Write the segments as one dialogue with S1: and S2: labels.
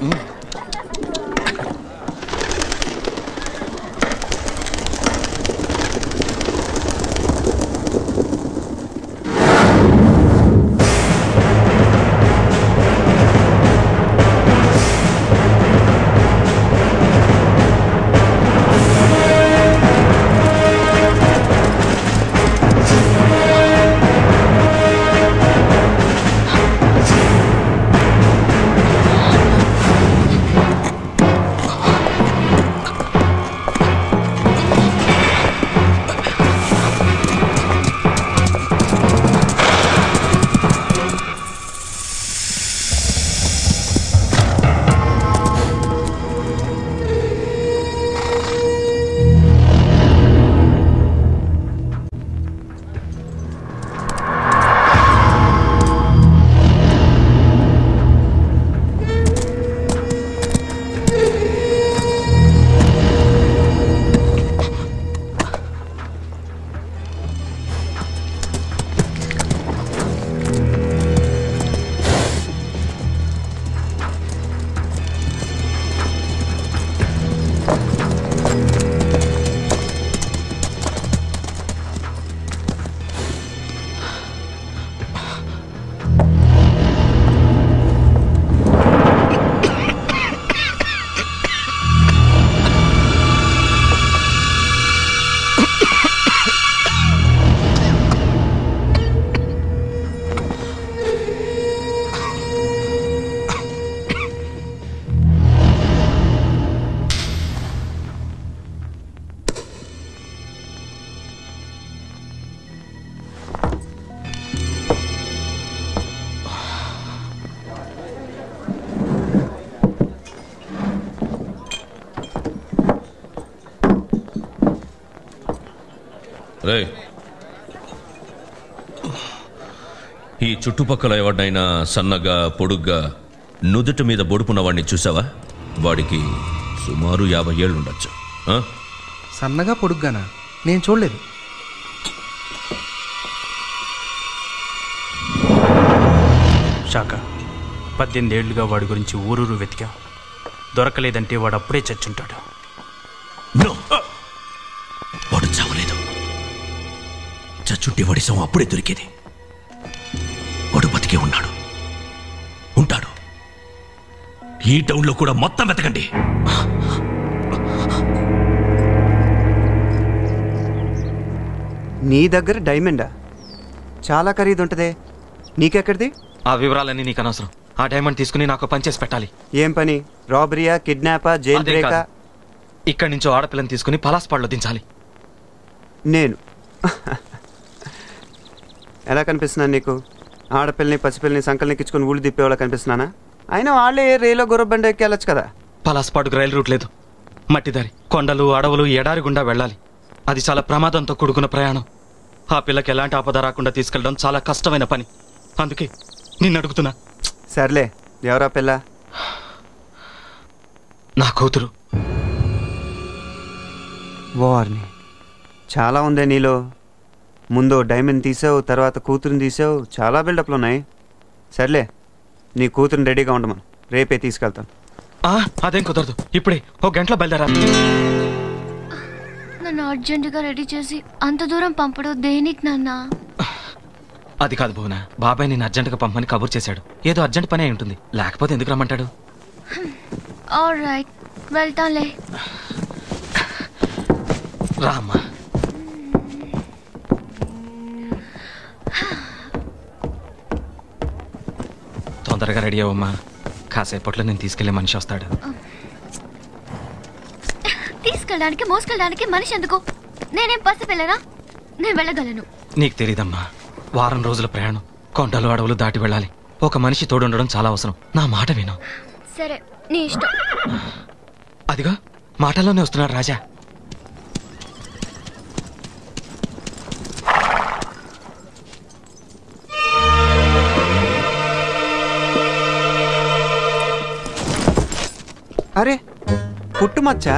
S1: ఈ చుట్టుపక్కల ఎవరినైనా సన్నగా పొడుగ్గా నుదుటి మీద బొడుపున్న వాడిని చూసావా? వాడికి సుమారు 50 ఏళ్ళు ఉండొచ్చు.
S2: సన్నగా పొడుగ్గానా? నేను చూడలేదు.
S3: శాఖ 18 ఏళ్లుగా వాడి గురించి ఊరూరు వెతికా. దొరకలేదంటే వాడు అప్పుడే చచ్చుంటాడు.
S1: వాడు చావలేదు. చచ్చుంటే వాడి శవం అప్పుడే దొరికేది. వాడు బతికే ఉన్నాడు, ఉంటాడు. ఈ టౌన్లో కూడా మొత్తం వెతకండి.
S4: నీ దగ్గర డైమండా? చాలా ఖరీదు ఉంటదే, నీకెక్కడిది?
S5: ఆ వివరాలన్నీ నీకు అనవసరం. ఆ డైమండ్ తీసుకుని నాకు పని చేసి పెట్టాలి.
S4: ఏం పని? రాబరీయా, కిడ్నాపా, జైల్ బ్రేకా?
S5: ఇక్కడి నుంచో ఆడపిల్లని తీసుకుని పలాస్పాడులో దించాలి.
S4: నేను ఎలా కనిపిస్తున్నాను నీకు? ఆడపిల్లని పసిపిల్లని సంకలనికిచ్చుకుని ఊళ్ళు తిప్పేవాళ్ళ కనిపిస్తున్నానా? అయినా వాళ్ళే రేలో గుర్రబండ ఎక్కి వెళ్ళొచ్చు కదా.
S5: పలాస్పాడుకు రైలు రూట్ లేదు. మట్టిదారి, కొండలు, అడవులు, ఎడారి గుండా వెళ్ళాలి. అది చాలా ప్రమాదంతో కూడుకున్న ప్రయాణం. ఆ పిల్లకి ఎలాంటి ఆపద రాకుండా తీసుకెళ్ళడం చాలా కష్టమైన పని. అందుకే నిన్ను అడుగుతున్నా.
S4: సర్లే, ఎవరా పిల్ల?
S5: నా కూతురు.
S4: వార్ని చాలా ఉందే నీలో. ముందు డైమండ్ తీసావు, తర్వాత కూతురుని తీసావు. చాలా బిల్డప్లు ఉన్నాయి. సర్లే, నీ కూతురుని రెడీగా ఉండమను, రేపే తీసుకెళ్తాను.
S5: అదేం కుదరదు. ఇప్పుడే 1 గంటలో బయలుదేరా.
S6: నన్ను అర్జెంటుగా రెడీ చేసి అంత దూరం పంపడం దేనికి నాన్న?
S5: అది కాదు భువన, బాబాయ్ నిన్ను అర్జెంటుగా పంపమని కబుర్ చేశాడు. ఏదో అర్జెంట్ పని అయి ఉంటుంది, లేకపోతే ఎందుకు రమ్మంటాడు?
S6: ఆల్రైట్, వెళ్తాంలే.
S5: రామ్మా. తొందరగా రెడీ అవ్వమ్మా. కాసేపట్లో నేను తీసుకెళ్లే మనిషి వస్తాడు.
S6: తీసుకెళ్ళడానికి మోసుకెళ్ళడానికి మనిషి ఎందుకు? నేనేం పసిపిల్లనా? నేను వెళ్ళగలను.
S5: నీకు తెలీదమ్మా, వారం రోజుల ప్రయాణం, కొండలు అడవులు దాటి వెళ్ళాలి. ఒక మనిషి తోడుండడం చాలా అవసరం. నా మాట విను.
S6: సరే, నీ ఇష్టం.
S5: అదిగో మాటల్లోనే వస్తున్నాడు రాజా.
S4: అరే, పుట్టుమచ్చా?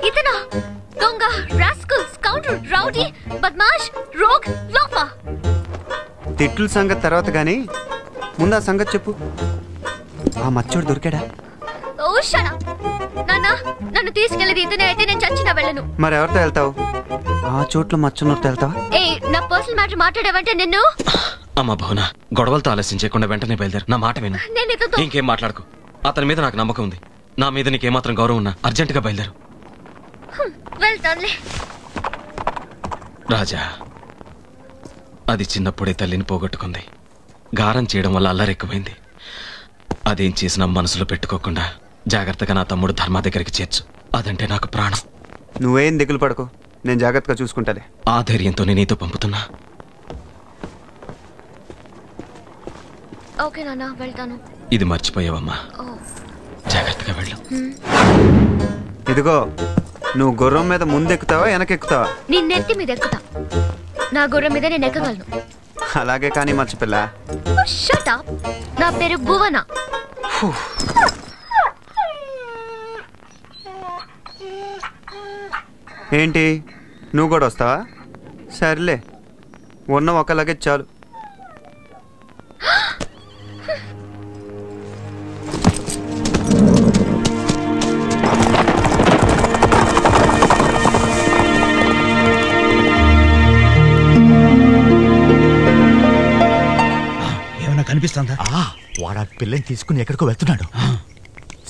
S6: ఇతనా? దొంగ, రాస్కల్, స్కౌండర్, రౌడీ, బద్మాష్, రోగ్, లోఫర్.
S4: తిట్లు సంగతి తర్వాత గానీ ముందు ఆ సంగతి చెప్పు. ఆ మచ్చోడు దొరికాడా?
S6: ఓ షట్ అప్. నాన్న, నన్ను తీసుకెళ్ళేది ఇతనే అయితే నేను చచ్చినా వెళ్ళను.
S4: మరి ఎవరితో వెళ్తావు? ఆ చోట్ల మచ్చున్నోరితో వెళ్తావా?
S6: ఏ, నా పర్సనల్ మ్యాటర్ మాట్లాడావంటే నిన్ను.
S5: అమ్మ భవన, గొడవలతో ఆలస్యం చేయకుండా వెంటనే బయలుదేరు. నా మాట విను.
S6: నేను ఇతతో
S5: ఇంకేం మాట్లాడుకో. అతని మీద నాకు నమ్మకం ఉంది. నా మీద నీకేమాత్రం గౌరవం ఉన్నా అర్జెంటుగా బయలుదేరు.
S6: వెళ్తానులే.
S5: రాజా, అది చిన్నప్పుడే తల్లిని పోగొట్టుకుంది. గారం చేయడం వల్ల అల్లరెక్కువైంది. అదేం చేసినా మనసులో పెట్టుకోకుండా జాగ్రత్తగా నా తమ్ముడు ధర్మ దగ్గరికి చేర్చు. అదంటే నాకు ప్రాణం.
S4: నువ్వేం దిగులు పడకు, నేను జాగ్రత్తగా చూసుకుంటాలే.
S5: ఆ ధైర్యంతో నేను నీతో పంపుతున్నా.
S6: ఓకే నాన్న, వెళ్తాను.
S5: ఇది మర్చిపోయావమ్మా, జాగ్రత్తగా వెళ్ళు.
S4: ఇదిగో, నువ్వు గుర్రం మీద ముందెక్కుతావా వెనకెక్కుతావా?
S6: నేను నెత్తి మీద ఎక్కుతా. నా గుర్రం మీద నేను ఎక్కగలను.
S4: అలాగే కానీ మర్చిపిల్ల.
S6: Shut up. నా పేరు భువన.
S4: ఏంటి, నువ్వు కూడా వస్తావా? సర్లే, ఉన్న ఒక లగేజ్ చాలు.
S7: కనిపిస్తుందా? వాడు ఆ పిల్లని తీసుకుని ఎక్కడికో వెళ్తున్నాడు.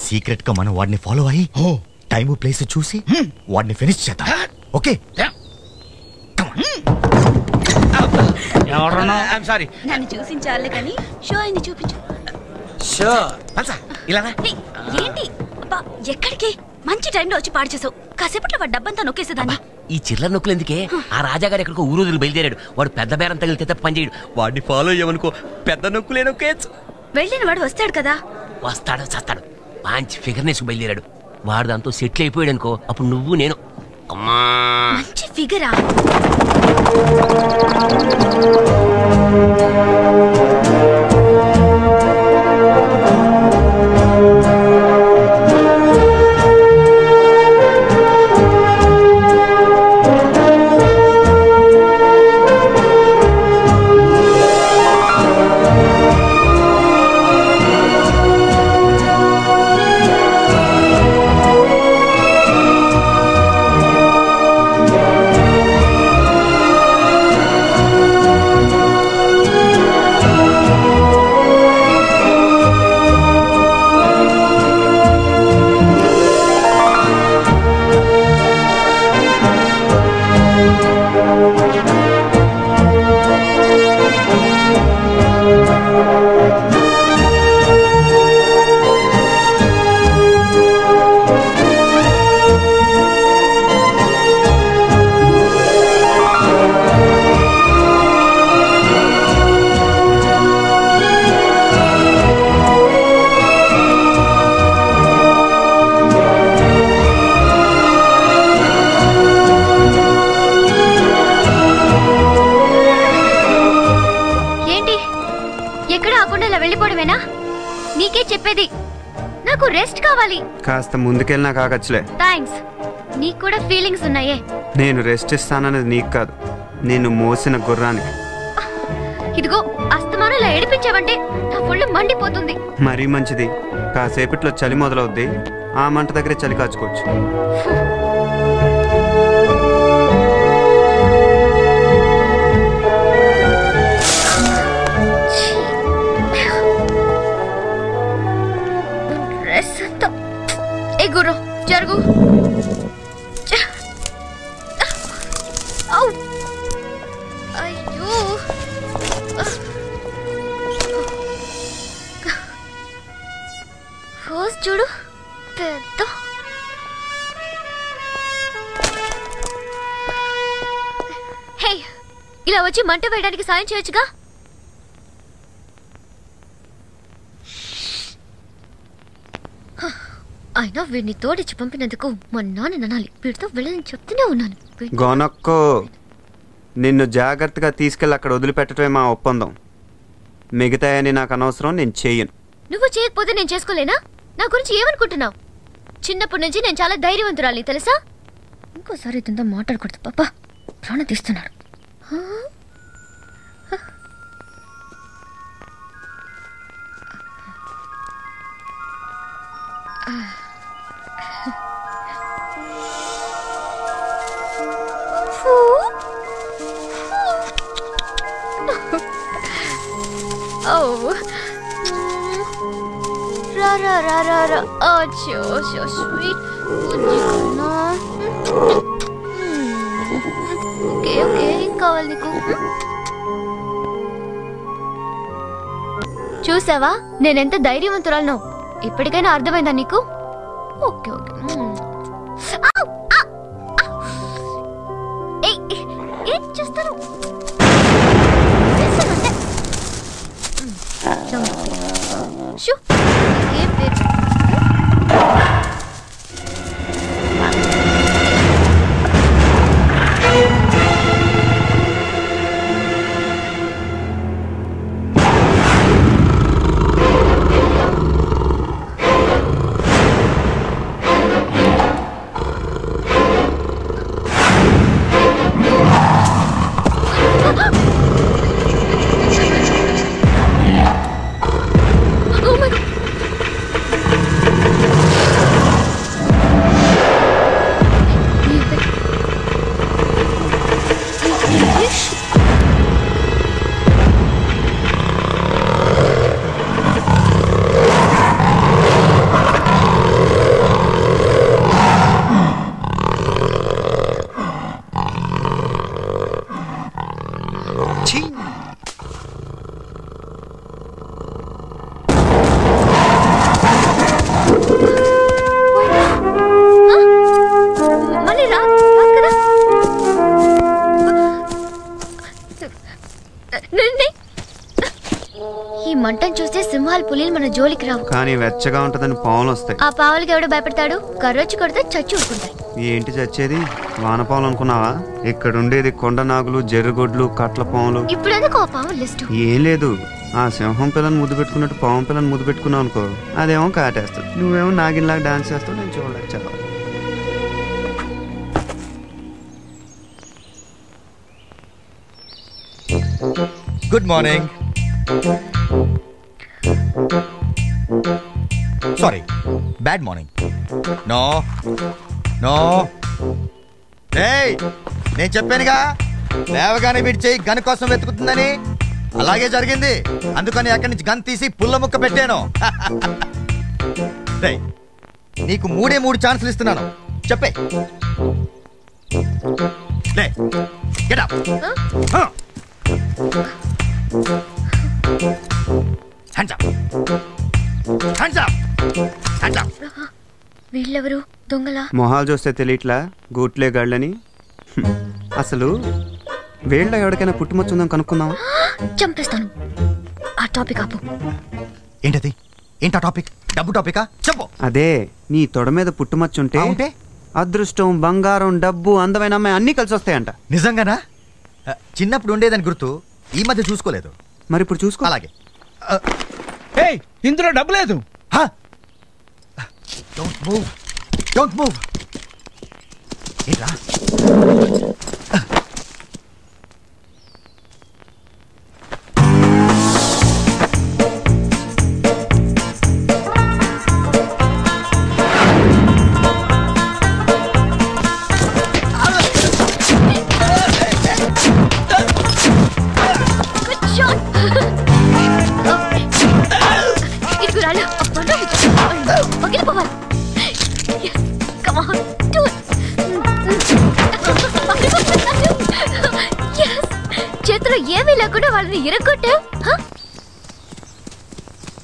S7: సీక్రెట్ గా మనం వాడిని ఫాలో అయ్యి టైం ప్లేస్ చూసి వాడిని ఫినిష్ చేద్దాం. ఓకే,
S8: నన్ను చూసించాలే కానీ షో అయింది చూపించు. ఏంటి అబ్బా, ఎక్కడికి? మంచి టైంలో వచ్చి పాడు చేసావు. కాసేపట్లో వాడు డబ్బంతా నొక్కేసేదాన్ని.
S9: ఈ చిల్లర నొక్కులు ఎందుకే? ఆ రాజాగారు ఎక్కడికో ఊరు బయలుదేరాడు. వాడు పెద్ద బేరం తగిలితే తప్ప పని చేయడు. వాడిని ఫాలో అయ్యామనుకో, పెద్ద నొక్కులే నొక్కేయచ్చు.
S8: వెళ్ళిన వాడు వస్తాడు కదా.
S9: వస్తాడు, చస్తాడు. మంచి ఫిగర్ నేసుకు బయలుదేరాడు. వాడు దాంతో సెటిల్ అయిపోయాడు అనుకో, అప్పుడు నువ్వు నేను. అమ్మా,
S8: మంచి ఫిగరా?
S6: నీకే చెప్పేది, నాకు రెస్ట్ కావాలి.
S4: కాస్త ముందుకెళ్ళి నాకు ఆగచ్చులే.
S6: థ్యాంక్స్. నీకు కూడా ఫీలింగ్స్ ఉన్నాయే.
S4: నేను రెస్ట్ ఇస్తానన్నది నీకు కాదు, నేను మోసిన గుర్రానికి.
S6: ఇదిగో, అస్తమానం ఇలా ఏడిపించావంటే నా ఒళ్ళు మండిపోతుంది.
S4: మరీ మంచిది, కాసేపట్లో చలి మొదలవుద్ది. ఆ మంట దగ్గరే చలి కాచుకోవచ్చు.
S6: ఏ గుర్రం, జరుగు. అయ్యో, ఫోర్స్ చూడు, పెద్ద. హే, ఇలా వచ్చి మంట వేయడానికి సాయం చేయొచ్చుగా. అయినా వీడిని తోడిచ్చి పంపినందుకు మా నాన్న ననాలి. వీడితో వెళ్ళని చెప్తూనే ఉన్నాను.
S4: గొనక్కో, నిన్ను జాగ్రత్తగా తీసుకెళ్ళి అక్కడ వదిలిపెట్టడమే మా ఒప్పందం. మిగతాయని నాకు అనవసరం, నేను చేయను.
S6: నువ్వు చేయకపోతే నేను చేసుకోలేనా? నా గురించి ఏమనుకుంటున్నావు? చిన్నప్పటి నుంచి నేను చాలా ధైర్యవంతురాలి తెలుసా. ఇంకోసారి ఇదంతా మాట్లాడకూడదు. పాపా ప్రాణం తీస్తున్నాడు. Oh. Ra. Oh, so sweet. Okay. ఏం కావాలి నీకు? చూసావా నేనెంత ధైర్యవంతురాలను? ఇప్పటికైనా అర్థమైందా నీకు? ఓకే. ఏం చేస్తారు? షూ ఏం పేరు? ఈ మంటను చూస్తే సింహాలు పులిలు మన జోలికి రావు,
S4: కానీ వెచ్చగా ఉంటదని పావులు వస్తాయి.
S6: ఆ పావులకి ఎవడు భయపడతాడు? కర్రొచ్చి కొడితే చచ్చి ఊరుకుంటాయి.
S4: ఏంటి చచ్చేది? వానపావులు అనుకున్నావా? ఇక్కడ ఉండేది కొండ నాగులు, జర్రుగొడ్లు, కట్ల పాములు.
S6: ఇప్పుడు ఎందుకు ఆ పావుల లిస్టు?
S4: ఏం లేదు, ఆ సింహం పిల్లని ముద్దు పెట్టుకున్నట్టు పాము పిల్లని ముద్దు పెట్టుకున్నావు అనుకో, అదేమో కాటేస్తుంది. నువ్వేమో నాగిన్లాగా డాన్స్ చేస్తావు, నేను చూడలేక చాలా.
S7: Good morning. Sorry, bad morning. No ఏయ్, నేను చెప్పానుగా లేవగానే వీడి చేయి గన్ కోసం వెతుకుతుందని. అలాగే జరిగింది. అందుకని అక్కడి నుంచి గన్ తీసి పుల్ల ముక్క పెట్టాను. రేయ్, నీకు 3 ఛాన్సులు ఇస్తున్నాను, చెప్పే. లే, get up. Hands up. Hands up. Hands up.
S6: వీళ్ళెవరు? దొంగలా?
S4: మొహాలు చూస్తే తెలియట్లా గూట్లే గాళ్ళని. అసలు వీళ్ళ ఎవరికైనా పుట్టుమచ్చుందని కనుక్కుందాం.
S6: చంపేస్తాను. ఆ టాపిక్ ఆపు.
S7: ఏంటది? ఏంటా టాపిక్? డబ్బు టాపికా? చెప్పు.
S4: అదే, నీ తొడ మీద పుట్టుమచ్చుంటే
S7: ఉంటే
S4: అదృష్టం, బంగారం, డబ్బు, అందమైన అమ్మాయి అన్నీ కలిసి వస్తాయంట.
S7: నిజంగానా? చిన్నప్పుడు ఉండేదని గుర్తు, ఈ మధ్య చూసుకోలేదు.
S4: మరి ఇప్పుడు చూసుకో.
S7: అలాగే.
S2: ఇందులో డబ్బు లేదు.
S7: Don't move. ఏంట్రా?
S6: చేతిలో ఏమీ లేకుండా వాళ్ళని ఇరగొట్టా.